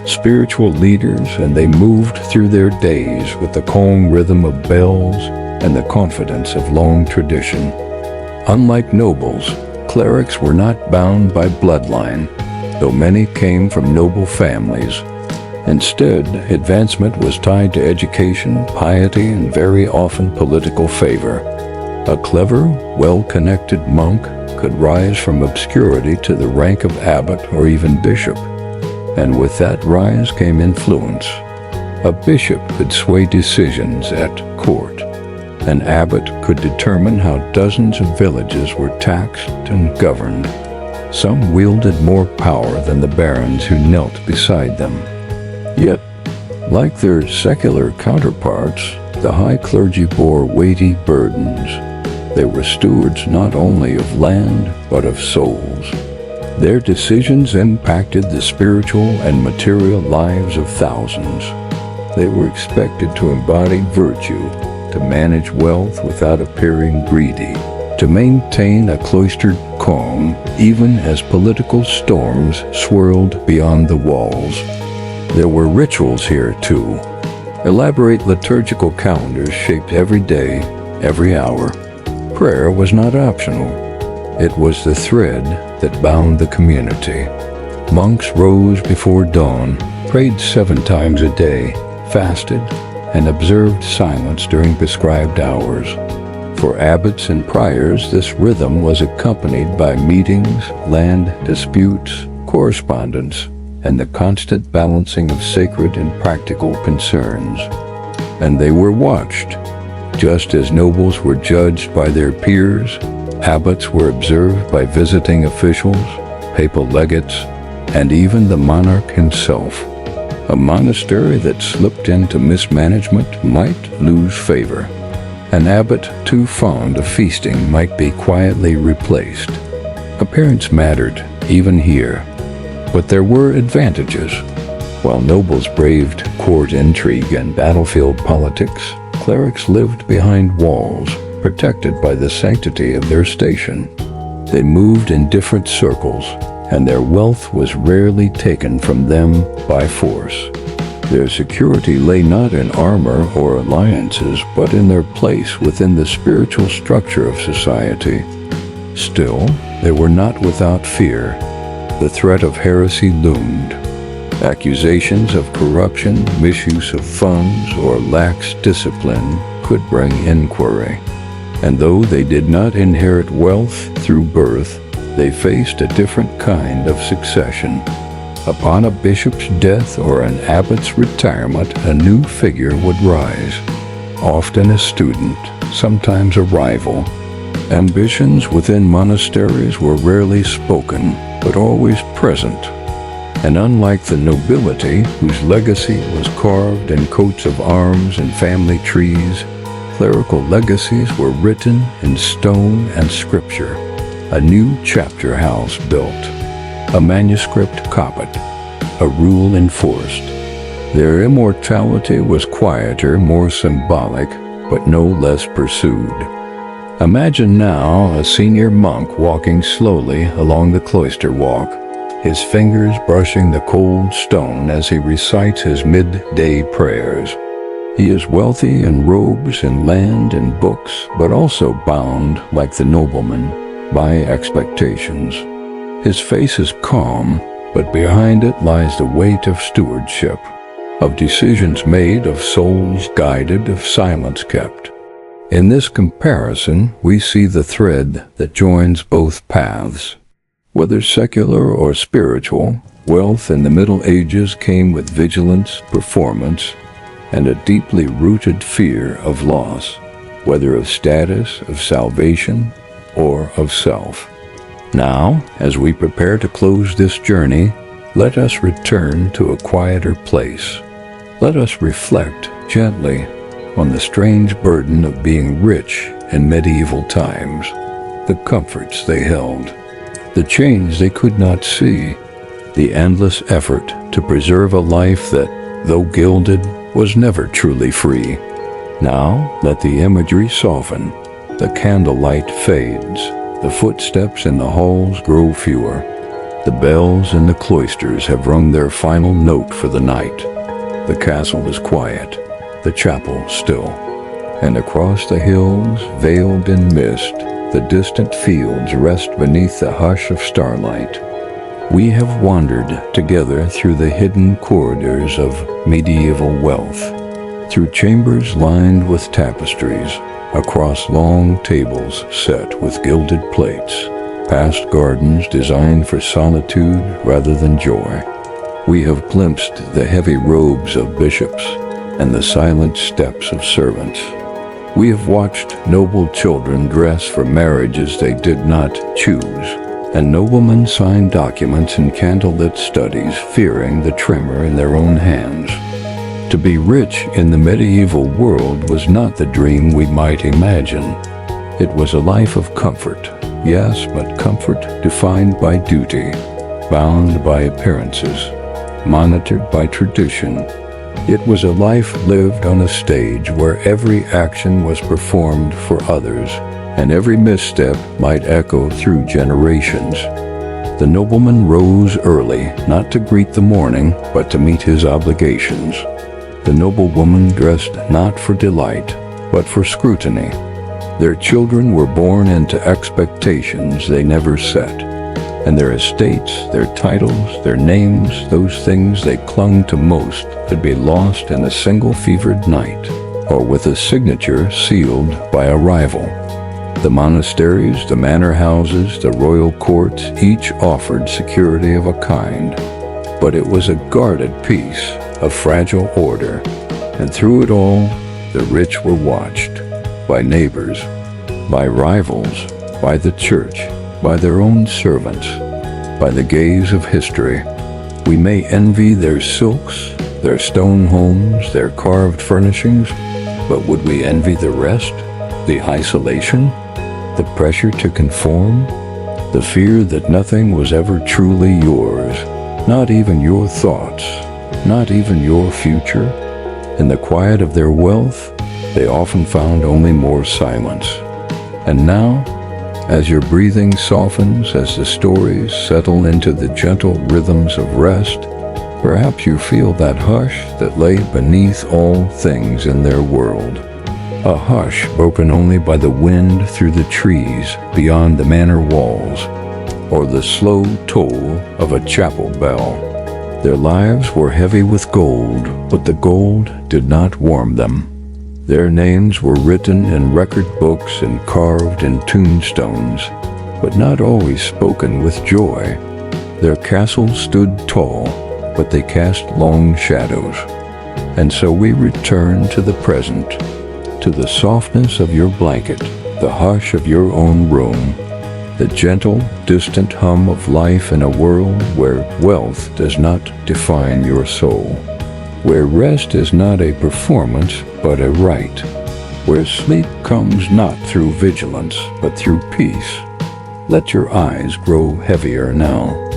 spiritual leaders, and they moved through their days with the calm rhythm of bells and the confidence of long tradition. Unlike nobles, clerics were not bound by bloodline, though many came from noble families. Instead, advancement was tied to education, piety, and very often political favor. A clever, well-connected monk could rise from obscurity to the rank of abbot or even bishop. And with that rise came influence. A bishop could sway decisions at court. An abbot could determine how dozens of villages were taxed and governed. Some wielded more power than the barons who knelt beside them. Yet, like their secular counterparts, the high clergy bore weighty burdens. They were stewards not only of land, but of souls. Their decisions impacted the spiritual and material lives of thousands. They were expected to embody virtue, to manage wealth without appearing greedy, to maintain a cloistered calm even as political storms swirled beyond the walls. There were rituals here too. Elaborate liturgical calendars shaped every day, every hour. Prayer was not optional. It was the thread that bound the community. Monks rose before dawn, prayed 7 times a day, fasted, and observed silence during prescribed hours. For abbots and priors, this rhythm was accompanied by meetings, land disputes, correspondence, and the constant balancing of sacred and practical concerns. And they were watched. Just as nobles were judged by their peers, abbots were observed by visiting officials, papal legates, and even the monarch himself. A monastery that slipped into mismanagement might lose favor. An abbot too fond of feasting might be quietly replaced. Appearance mattered, even here. But there were advantages. While nobles braved court intrigue and battlefield politics, clerics lived behind walls, protected by the sanctity of their station. They moved in different circles, and their wealth was rarely taken from them by force. Their security lay not in armor or alliances, but in their place within the spiritual structure of society. Still, they were not without fear. The threat of heresy loomed. Accusations of corruption, misuse of funds, or lax discipline could bring inquiry. And though they did not inherit wealth through birth, they faced a different kind of succession. Upon a bishop's death or an abbot's retirement, a new figure would rise, often a student, sometimes a rival. Ambitions within monasteries were rarely spoken, but always present. And unlike the nobility, whose legacy was carved in coats of arms and family trees, clerical legacies were written in stone and scripture. A new chapter house built, a manuscript copied, a rule enforced. Their immortality was quieter, more symbolic, but no less pursued. Imagine now a senior monk walking slowly along the cloister walk, his fingers brushing the cold stone as he recites his midday prayers. He is wealthy in robes and land and books, but also bound, like the nobleman, by expectations. His face is calm, but behind it lies the weight of stewardship, of decisions made, of souls guided, of silence kept. In this comparison, we see the thread that joins both paths. Whether secular or spiritual, wealth in the Middle Ages came with vigilance, performance, and a deeply rooted fear of loss, whether of status, of salvation, or of self. Now, as we prepare to close this journey, let us return to a quieter place. Let us reflect gently on the strange burden of being rich in medieval times, the comforts they held, the chains they could not see, the endless effort to preserve a life that, though gilded, was never truly free. Now let the imagery soften, the candlelight fades, the footsteps in the halls grow fewer, the bells in the cloisters have rung their final note for the night. The castle is quiet, the chapel still, and across the hills, veiled in mist, the distant fields rest beneath the hush of starlight. We have wandered together through the hidden corridors of medieval wealth, through chambers lined with tapestries, across long tables set with gilded plates, past gardens designed for solitude rather than joy. We have glimpsed the heavy robes of bishops and the silent steps of servants. We have watched noble children dress for marriages they did not choose, and noblemen sign documents in candlelit studies, fearing the tremor in their own hands. To be rich in the medieval world was not the dream we might imagine. It was a life of comfort, yes, but comfort defined by duty, bound by appearances, monitored by tradition. It was a life lived on a stage where every action was performed for others, and every misstep might echo through generations. The nobleman rose early, not to greet the morning, but to meet his obligations. The noblewoman dressed not for delight, but for scrutiny. Their children were born into expectations they never set, and their estates, their titles, their names, those things they clung to most, could be lost in a single fevered night, or with a signature sealed by a rival. The monasteries, the manor houses, the royal courts, each offered security of a kind, but it was a guarded peace, a fragile order, and through it all, the rich were watched, by neighbors, by rivals, by the church, by their own servants, by the gaze of history. We may envy their silks, their stone homes, their carved furnishings, but would we envy the rest, the isolation, the pressure to conform, the fear that nothing was ever truly yours, not even your thoughts, not even your future? In the quiet of their wealth, they often found only more silence. And now, as your breathing softens, as the stories settle into the gentle rhythms of rest, perhaps you feel that hush that lay beneath all things in their world. A hush broken only by the wind through the trees beyond the manor walls, or the slow toll of a chapel bell. Their lives were heavy with gold, but the gold did not warm them. Their names were written in record books and carved in tombstones, but not always spoken with joy. Their castles stood tall, but they cast long shadows. And so we return to the present, to the softness of your blanket, the hush of your own room, the gentle, distant hum of life in a world where wealth does not define your soul, where rest is not a performance but a right, where sleep comes not through vigilance but through peace. Let your eyes grow heavier now.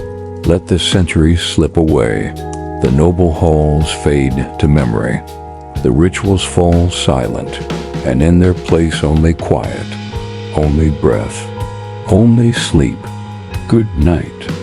Let the centuries slip away, the noble halls fade to memory, the rituals fall silent, and in their place only quiet, only breath, only sleep. Good night.